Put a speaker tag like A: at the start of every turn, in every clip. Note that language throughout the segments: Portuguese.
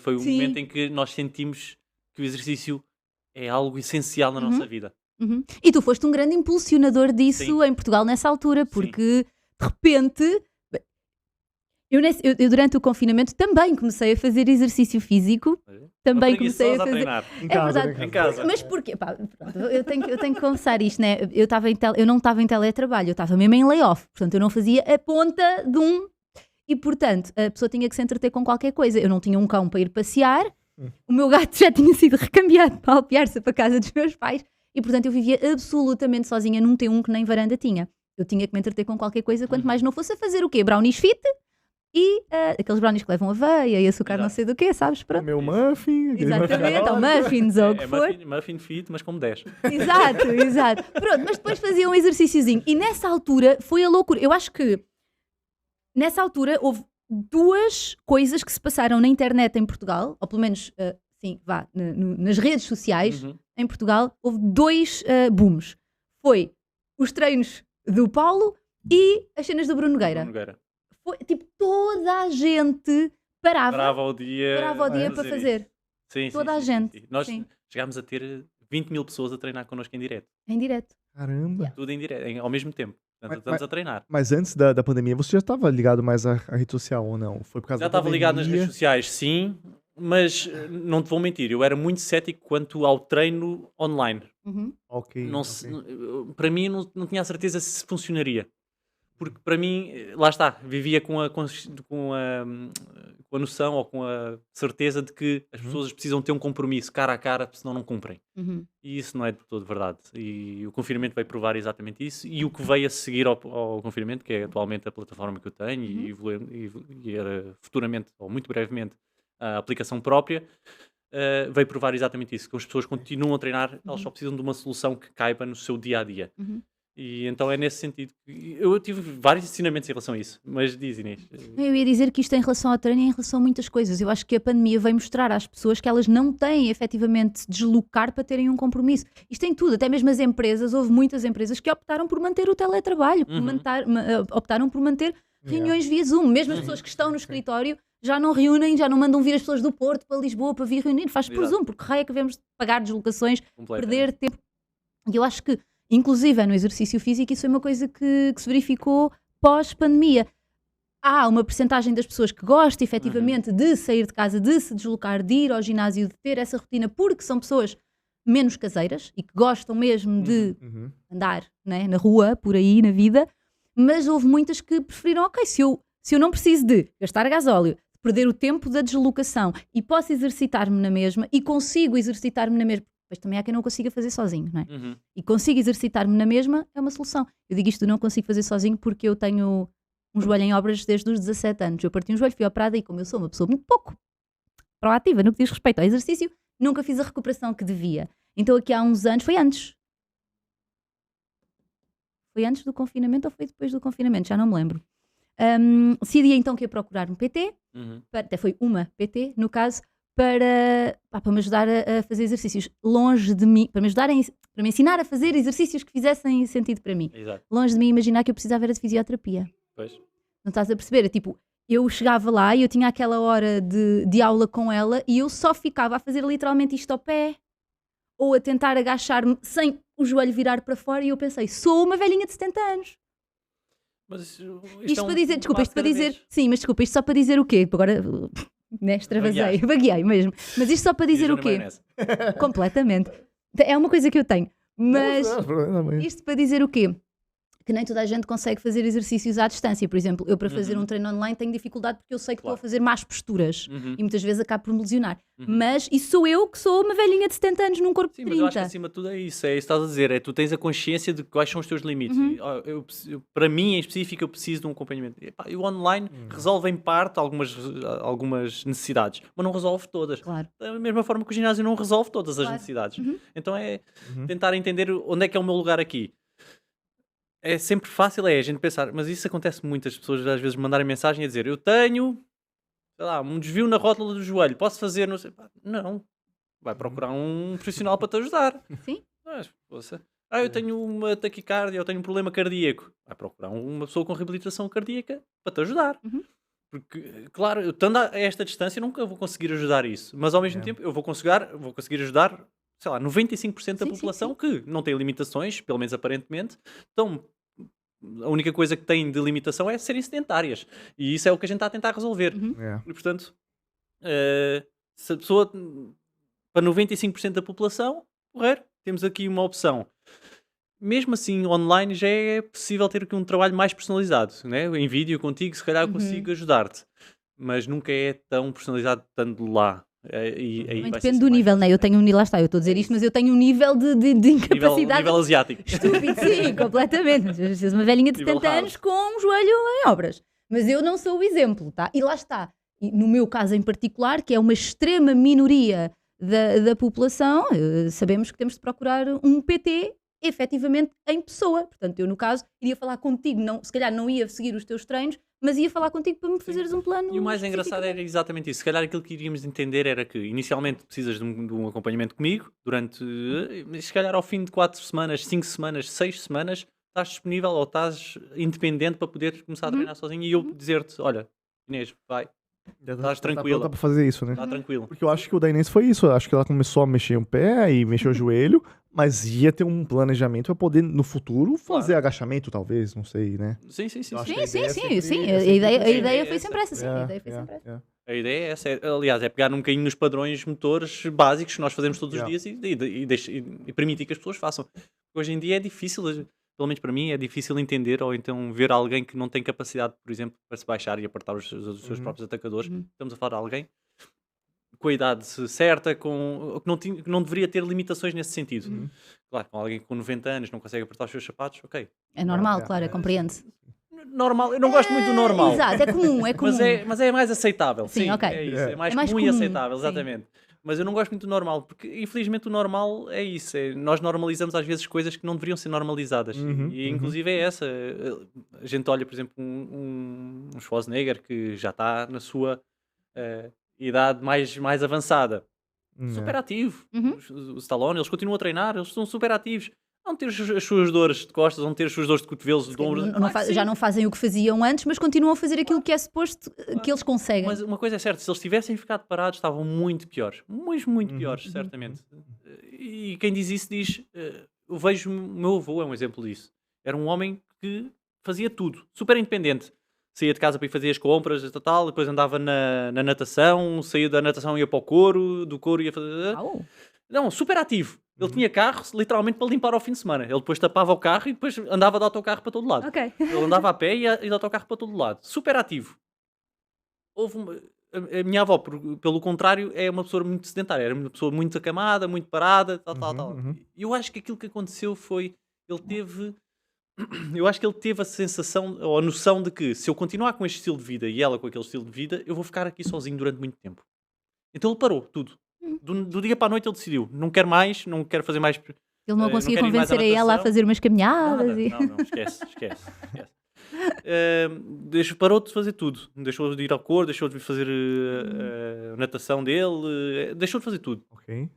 A: foi o momento
B: Sim.
A: em que nós sentimos que o exercício é algo essencial na nossa
B: Uhum,
A: vida.
B: uhum. E tu foste um grande impulsionador
A: Sim,
B: disso em Portugal nessa altura,
A: sim.
B: porque de repente eu durante o confinamento também comecei a fazer exercício físico,
A: Olha, uma
B: também comecei a
A: preguiçosa a
B: fazer.
A: treinar.
C: Em
B: É
C: casa,
B: verdade.
C: né, em
A: Em
C: casa.
A: casa.
B: Mas porquê? Pá, pronto, eu tenho que confessar isto, né? Eu não estava em teletrabalho, eu estava mesmo em layoff, portanto eu não fazia a ponta de um. E portanto a pessoa tinha que se entreter com qualquer coisa. Eu não tinha um cão para ir passear, o meu gato já tinha sido recambiado para alpear-se para a casa dos meus pais e portanto eu vivia absolutamente sozinha num T1 que nem varanda tinha. Eu tinha que me entreter com qualquer coisa, quanto mais não fosse a fazer o quê? Brownies fit e aqueles brownies que levam aveia e açúcar não
A: Exato.
B: sei do quê, sabes? Pronto.
C: Comer o
A: Isso.
C: muffin, aquele muffin da
B: Exatamente, ou
C: hora.
B: muffins ou o que
A: É
B: for.
A: muffin fit, mas como 10.
B: Exato, exato. Pronto, mas depois fazia um exercíciozinho. E nessa altura foi a loucura. Eu acho que nessa altura houve duas coisas que se passaram na internet em Portugal, ou pelo menos, sim, vá, nas redes sociais
A: Uhum.
B: em Portugal, houve dois booms. Foi os treinos do Paulo e as cenas do Bruno
A: Bruno
B: Nogueira.
A: Nogueira.
B: Foi, tipo, toda a gente parava
A: Parava o dia,
B: o dia
C: é?
B: para
A: isso.
B: fazer.
A: Sim,
B: Toda
A: sim,
B: a
A: sim,
B: gente.
A: sim. Nós
B: Sim,
A: chegámos a ter 20 mil pessoas a treinar connosco em direto.
B: em direto.
C: Caramba.
B: Yeah.
A: Tudo em direto, ao mesmo tempo. Portanto, estamos a treinar.
C: Mas antes da pandemia, você já estava ligado mais à rede social ou não? Foi por causa
A: Já
C: da
A: estava ligado nas redes
C: pandemia?
A: sociais, sim, mas não te vou mentir, eu era muito cético quanto ao treino online.
B: Uhum.
C: Ok,
A: Não
C: ok.
A: para mim, não tinha a certeza se funcionaria. Porque para mim, lá está, vivia com a noção ou com a certeza de que as
C: Uhum.
A: pessoas precisam ter um compromisso cara a cara, senão não cumprem.
B: Uhum.
A: E isso não é de todo verdade. E o confinamento veio provar exatamente isso. E o que veio a seguir ao confinamento, que é atualmente a plataforma que eu tenho,
B: Uhum.
A: e era futuramente, ou muito brevemente, a aplicação própria, veio provar exatamente isso. Que as pessoas continuam a treinar, elas só precisam de uma solução que caiba no seu dia a dia.
B: Uhum.
A: E então é nesse sentido que eu tive vários ensinamentos em relação a isso. Mas diz, Inês.
B: Eu ia dizer que isto é em relação ao treino e em relação a muitas coisas. Eu acho que a pandemia veio mostrar às pessoas que elas não têm efetivamente de deslocar para terem um compromisso. Isto em tudo, até mesmo as empresas, houve muitas empresas que optaram por manter o teletrabalho,
A: Uhum.
B: optaram por manter
C: Yeah.
B: reuniões via Zoom. Mesmo as pessoas que estão no escritório já não reúnem, já não mandam vir as pessoas do Porto para Lisboa para vir reunir, faz por
A: Exato.
B: Zoom, porque raio é que devemos pagar deslocações,
A: Completamente.
B: perder tempo. E eu acho que, inclusive no exercício físico, isso foi uma coisa que se verificou pós-pandemia. Há uma percentagem das pessoas que gosta efetivamente de sair de casa, de se deslocar, de ir ao ginásio, de ter essa rotina, porque são pessoas menos caseiras e que gostam mesmo de
C: Uhum.
B: andar, né, na rua, por aí, na vida, mas houve muitas que preferiram, ok, se eu não preciso de gastar gasóleo, de perder o tempo da deslocação e posso exercitar-me na mesma e consigo exercitar-me na mesma, pois também há quem não consiga fazer sozinho, não é?
A: Uhum.
B: E consigo exercitar-me na mesma, é uma solução. Eu digo isto, não consigo fazer sozinho porque eu tenho um joelho em obras desde os 17 anos. Eu parti um joelho, fui operada e como eu sou uma pessoa muito pouco proativa no que diz respeito ao exercício, nunca fiz a recuperação que devia. Então aqui há uns anos, foi antes. Foi antes do confinamento ou foi depois do confinamento? Já não me lembro. Decidi então que ia procurar um PT,
A: Uhum.
B: até foi uma PT, no caso, para me ajudar a fazer exercícios longe de mim, para me ensinar a fazer exercícios que fizessem sentido para mim.
A: Exato.
B: Longe de mim imaginar que eu precisava era de fisioterapia.
A: Pois.
B: Não estás a perceber? É tipo, eu chegava lá e eu tinha aquela hora de aula com ela e eu só ficava a fazer literalmente isto ao pé ou a tentar agachar-me sem o joelho virar para fora e eu pensei, sou uma velhinha de 70 anos.
A: Mas isto
B: Isto
A: é
B: para dizer, desculpa,
A: passo
B: isto para
A: cada
B: dizer,
A: vez.
B: sim, mas desculpa, isto só para dizer o quê? Agora, né, extravasei, vagueei mesmo. Mas isto só para dizer
A: Queijo
B: o
A: na
B: quê?
A: maionese.
B: Completamente. É uma coisa que eu tenho. Mas
C: Não, problema, mas...
B: isto para dizer o quê? Que nem toda a gente consegue fazer exercícios à distância. Por exemplo, eu para fazer um treino online tenho dificuldade porque eu sei que
A: Claro.
B: estou a fazer más posturas
A: Uhum.
B: e muitas vezes acabo por me lesionar.
A: Uhum.
B: Mas isso sou eu que sou uma velhinha de 70 anos num corpo
A: Sim,
B: de
A: mas eu acho que
B: 30.
A: acima de tudo é isso que estás a dizer, é tu tens a consciência de quais são os teus limites.
B: Uhum.
A: E, para mim, em específico, eu preciso de um acompanhamento. E o online resolve em parte algumas necessidades, mas não resolve todas.
B: Claro.
A: Da mesma forma que o ginásio não resolve todas as
B: Claro.
A: necessidades.
B: Uhum.
A: Então é
C: Uhum.
A: tentar entender onde é que é o meu lugar aqui. É sempre fácil a gente pensar, mas isso acontece muitas pessoas às vezes mandarem mensagem a dizer eu tenho, sei lá, um desvio na rótula do joelho, posso fazer, não sei. Pá, não, vai procurar um profissional para te ajudar.
B: Sim?
A: Mas, poça. Eu tenho uma taquicardia, eu tenho um problema cardíaco. Vai procurar uma pessoa com reabilitação cardíaca para te ajudar.
B: Uhum.
A: Porque, claro, eu estando a esta distância nunca vou conseguir ajudar isso, mas ao mesmo
C: É.
A: tempo eu vou conseguir ajudar, sei lá, 95% da
B: Sim, sim,
A: população que não tem limitações, pelo menos aparentemente, então a única coisa que têm de limitação é serem sedentárias. E isso é o que a gente está a tentar resolver.
B: Uhum.
C: É.
A: E portanto, se a pessoa, para 95% da população, correr, temos aqui uma opção. Mesmo assim, online já é possível ter aqui um trabalho mais personalizado, né? Em vídeo contigo, se calhar eu consigo ajudar-te, mas nunca é tão personalizado estando lá. E aí
B: Também
A: vai ser
B: depende do
A: sempre mais
B: nível, né? Eu tenho um nível, lá está, eu estou a dizer isto, mas eu tenho um nível de incapacidade
A: nível asiático.
B: estúpido, sim, completamente. Eu sou uma velhinha de
A: Nível
B: 70 anos com um joelho em obras. Mas eu não sou o exemplo, tá? E lá está. E no meu caso em particular, que é uma extrema minoria da população, sabemos que temos de procurar um PT efetivamente em pessoa. Portanto, eu no caso iria falar contigo, não, se calhar não ia seguir os teus treinos, mas ia falar contigo para me fazeres um plano.
A: E o mais engraçado era exatamente isso. Se calhar aquilo que iríamos entender era que inicialmente precisas de um acompanhamento comigo durante, se calhar ao fim de 4 semanas, 5 semanas, 6 semanas, estás disponível ou estás independente para poder começar a treinar sozinho e eu dizer-te, olha, Inês, vai, estás tranquila,
C: Pra fazer isso, né?
A: está tranquilo.
C: Porque eu acho que o da Inês foi isso. Eu acho que ela começou a mexer o pé e mexer o joelho, mas ia ter um planejamento pra poder, no futuro, fazer agachamento, talvez, não sei, né?
A: Sim, sim, sim.
C: Eu acho
A: sim.
C: que
B: Sim,
C: a
B: sim,
C: ideia
B: sim, sim.
C: é
B: A
C: sempre
B: ideia, a
C: essa.
B: ideia foi sempre essa, sim. A ideia foi
C: É,
B: sempre essa.
C: é.
A: A ideia é essa. Aliás, é pegar um bocadinho nos padrões motores básicos que nós fazemos todos os
C: Yeah.
A: dias e permitir que as pessoas façam. Hoje em dia é difícil, pelo menos para mim, é difícil entender ou então ver alguém que não tem capacidade, por exemplo, para se baixar e apertar os seus próprios atacadores. Estamos a falar de alguém com a idade certa, que não deveria ter limitações nesse sentido. Claro, com alguém com 90 anos não consegue apertar os seus sapatos, ok.
B: É normal,
C: É,
B: claro,
C: é,
B: compreende-se.
A: Normal, eu não gosto muito do normal.
B: Exato, é comum, é comum.
A: Mas é mais aceitável.
B: Sim, ok.
A: É isso.
C: É.
A: É mais
B: É mais
A: comum e
B: comum,
A: aceitável,
B: sim.
A: exatamente. Mas eu não gosto muito do normal, porque infelizmente o normal é isso. Nós normalizamos às vezes coisas que não deveriam ser normalizadas. E inclusive é essa. A gente olha, por exemplo, um Schwarzenegger que já está na sua idade mais avançada. Super ativo. O Stallone, eles continuam a treinar, eles são super ativos. Vão ter as suas dores de costas, vão ter as suas dores de cotovelos, de ombros. Claro que sim.
B: Já não fazem o que faziam antes, mas continuam a fazer aquilo que é suposto que eles conseguem.
A: Mas uma coisa é certa, se eles tivessem ficado parados, estavam muito piores. Muito piores, certamente. E quem diz isso diz... eu vejo o meu avô, é um exemplo disso. Era um homem que fazia tudo, super independente. Saía de casa para ir fazer as compras, tal, depois andava na natação, saía da natação e ia para o couro, do couro ia fazer... Não, super ativo. Ele tinha carro, literalmente, para limpar ao fim de semana. Ele depois tapava o carro e depois andava de autocarro para todo lado.
B: Ok.
A: Ele andava a pé e ia de autocarro para todo lado. Super ativo. A minha avó, pelo contrário, é uma pessoa muito sedentária. Era uma pessoa muito acamada, muito parada, tal. E eu acho que aquilo que aconteceu foi... Eu acho que ele teve a sensação, ou a noção de que se eu continuar com este estilo de vida e ela com aquele estilo de vida, eu vou ficar aqui sozinho durante muito tempo. Então ele parou tudo. Do dia para a noite ele decidiu, não quero mais, não quero fazer mais.
B: Ele não
A: não
B: conseguia
A: quero ir mais à
B: convencer a ela a
A: natação.
B: fazer umas caminhadas.
A: Nada.
B: E...
A: Não, esquece. Parou de fazer tudo. Deixou de ir ao cor, deixou de fazer a natação dele, deixou de fazer tudo.
C: Ok.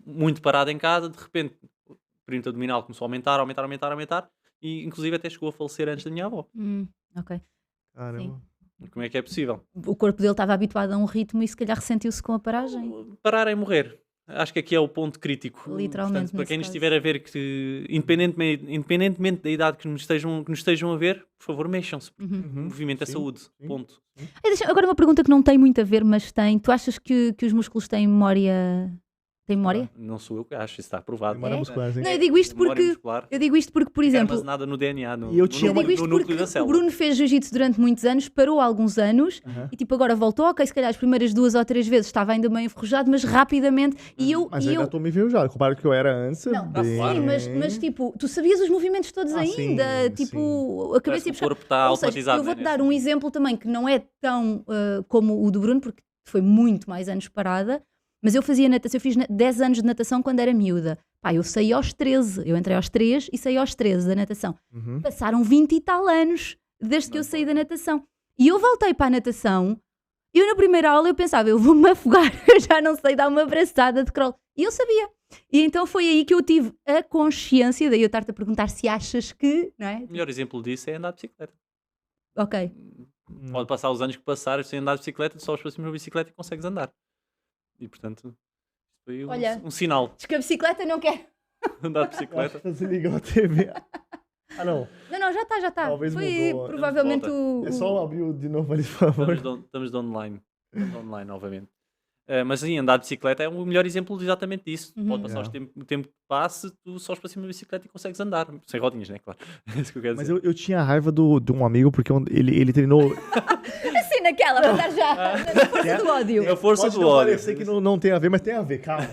A: Muito parado em casa, de repente o perímetro abdominal começou a aumentar e inclusive até chegou a falecer antes da minha avó.
B: Ok.
C: Caramba.
A: Como é que é possível?
B: O corpo dele estava habituado a um ritmo e se calhar ressentiu-se com a paragem.
A: Parar em morrer. Acho que aqui é o ponto crítico.
B: Literalmente,
A: Portanto, para
B: nesse
A: quem nos
B: caso.
A: estiver a ver, que independentemente da idade que nos estejam a ver, por favor, mexam-se. O movimento é
C: Sim,
A: saúde.
C: sim.
A: Ponto.
B: Agora uma pergunta que não tem muito a ver, mas tem. Tu achas que os músculos têm memória? Têm memória?
A: Não sou eu que acho, isso está aprovado.
C: Memória muscular, sim.
B: Não, eu digo isto
A: Memória
B: porque,
A: muscular
B: por
A: fica
B: exemplo,
A: armazenada no DNA,
C: E eu tinha
B: eu digo isto
A: no núcleo
B: porque
A: da
B: o
A: célula.
B: Bruno fez jiu-jitsu durante muitos anos, parou há alguns anos e tipo agora voltou, ok, se calhar as primeiras 2 ou 3 vezes estava ainda meio enferrujado, mas rapidamente
C: Mas ainda estou me vendo já. Comparado ao que eu era antes.
B: Não,
C: bem...
A: claro.
B: sim, mas tipo, tu sabias os movimentos todos ainda,
C: sim,
B: tipo, a
A: Parece
B: cabeça
A: que
B: ia
A: o
B: buscar.
A: corpo está
B: Ou seja,
A: automatizado.
B: eu vou-te
A: né,
B: dar
A: nesse
B: um exemplo também que não é tão como o do Bruno, porque foi muito mais anos parada, mas eu fazia natação, eu fiz 10 anos de natação quando era miúda. Pá, eu saí aos 13, eu entrei aos 3 e saí aos 13 da natação. Passaram 20 e tal anos desde que eu saí da natação. E eu voltei para a natação, eu na primeira aula eu pensava, eu vou-me afogar, eu já não sei dar uma braçada de crawl. E eu sabia. E então foi aí que eu tive a consciência, daí eu estar-te a perguntar se achas que, não é?
A: O melhor exemplo disso é andar de bicicleta.
B: Ok.
A: Pode passar os anos que passar sem andar de bicicleta, só para cima da bicicleta e consegues andar. E portanto, foi
B: Olha.
A: um sinal
B: Diz que a bicicleta não quer.
A: de andar de bicicleta.
C: Você ligou a TV. Ah, não.
B: Não, já está.
C: Talvez
B: Foi
C: mudou.
B: provavelmente
A: Volta.
B: o.
C: É só abrir de novo ali, por favor.
A: Estamos de online. Estamos de online novamente. Mas sim, andar de bicicleta é o melhor exemplo de exatamente disso.
B: Uhum.
A: Pode passar o tempo que passe, tu só para cima da bicicleta e consegues andar. Sem rodinhas, né? Claro. É isso que eu quero
C: Mas
A: dizer.
C: eu tinha raiva de um amigo, porque ele treinou.
B: Assim naquela, para dar já. Na força do ódio.
A: É a força
C: Pode
A: do
C: não
A: ódio.
C: parecer que não tem a ver, mas tem a ver, calma.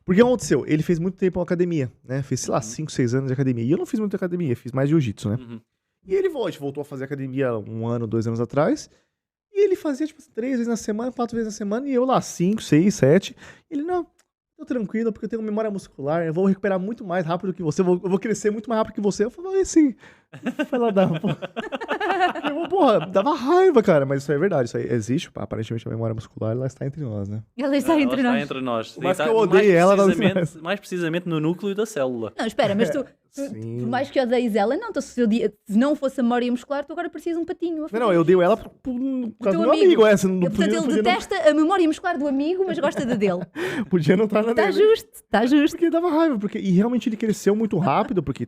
C: Porque o que aconteceu? Ele fez muito tempo academia, né? Fez, sei lá, 5, 6 anos de academia. E eu não fiz muita academia, fiz mais jiu-jitsu, né?
A: Uhum.
C: E ele voltou a fazer academia 1 ano, 2 anos atrás. E ele fazia, tipo, 3 vezes na semana, 4 vezes na semana. E eu lá, 5, 6, 7. Ele, não, tô tranquilo, porque eu tenho memória muscular. Eu vou recuperar muito mais rápido que você. Eu vou crescer muito mais rápido que você. Eu falei, assim. Vai lá dar, pô. Porra, dava raiva, cara. Mas isso aí é verdade. Isso aí existe. Aparentemente a memória muscular, ela está entre nós, né?
B: Ela está
A: Ela
B: entre
A: está
B: nós.
A: entre nós.
C: Mas
A: Está
C: que eu odeio ela, não
A: mais precisamente no núcleo da célula.
B: Não, espera, mas tu,
C: Sim.
B: por mais que odeies ela, não, então, se não fosse a memória muscular, tu agora precisas um patinho.
C: Não, eu odeio ela por causa do meu amigo. Essa não
B: Portanto, ele detesta a memória muscular do amigo, mas gosta da dele.
C: Podia não estar na
B: Está
C: dele.
B: justo, está justo.
C: Porque dava raiva. E realmente ele cresceu muito rápido, porque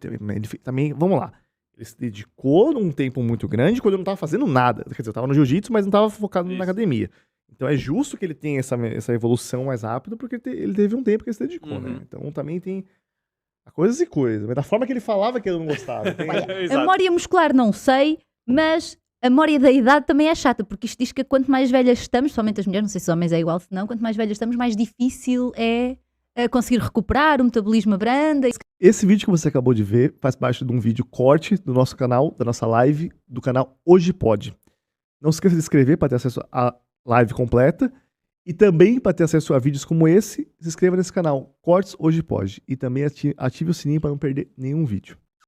C: também, vamos lá. Ele se dedicou num tempo muito grande quando eu não tava fazendo nada. Quer dizer, eu tava no jiu-jitsu, mas não tava focado
A: Isso.
C: na academia. Então é justo que ele tenha essa evolução mais rápido, porque ele teve um tempo que ele se dedicou,
A: Uhum.
C: né? Então também tem coisas e coisas. Mas da forma que ele falava que eu não gostava. Tem-
B: A
A: Exato.
B: memória muscular não sei, mas a memória da idade também é chata, porque isto diz que quanto mais velhas estamos, somente as mulheres, não sei se os homens é igual, se não, quanto mais velhas estamos, mais difícil é conseguir recuperar, o metabolismo abranda.
C: Esse vídeo que você acabou de ver faz parte de um vídeo corte do nosso canal, da nossa live, do canal Hoje Pode. Não se esqueça de se inscrever para ter acesso à live completa. E também, para ter acesso a vídeos como esse, se inscreva nesse canal Cortes Hoje Pode. E também ative o sininho para não perder nenhum vídeo.